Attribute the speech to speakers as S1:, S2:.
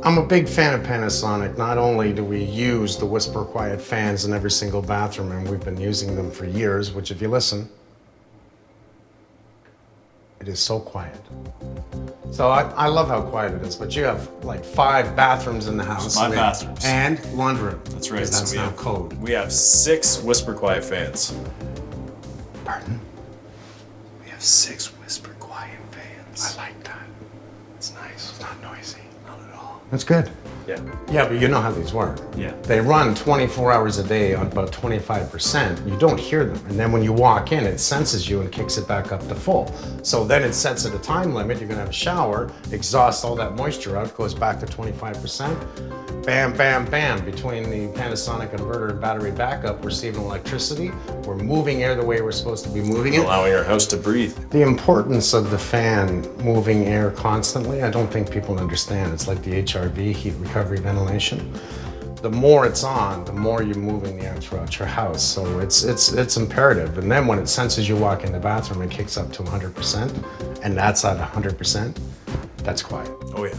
S1: I'm a big fan of Panasonic. Not only do we use the Whisper Quiet fans in every single bathroom, and we've been using them for years, which if you listen, it is so quiet. So I love how quiet it is, but you have like 5 bathrooms in the house.
S2: 5 bathrooms.
S1: And laundry room.
S2: That's right.
S1: That's
S2: So
S1: now code.
S2: we have 6 Whisper Quiet fans.
S1: Pardon?
S2: We have 6 Whisper Quiet fans.
S1: I like that.
S2: It's nice.
S1: It's not noisy.
S2: Not at all.
S1: That's good.
S2: Yeah.
S1: Yeah, but you know how these work.
S2: Yeah.
S1: They run 24 hours a day on about 25%. You don't hear them. And then when you walk in, it senses you and kicks it back up to full. So then it sets at a time limit. You're going to have a shower, exhaust all that moisture out, goes back to 25%. Bam, bam, bam. Between the Panasonic inverter and battery backup, we're receiving electricity. We're moving air the way we're supposed to be moving it.
S2: Allowing our house to breathe.
S1: The importance of the fan moving air constantly, I don't think people understand. It's like the HRV, heat recovery ventilation. The more it's on, the more you're moving the air throughout your house. So it's imperative. And then when it senses you walk in the bathroom, it kicks up to 100%, and that's at 100%. That's quiet.
S2: Oh yeah.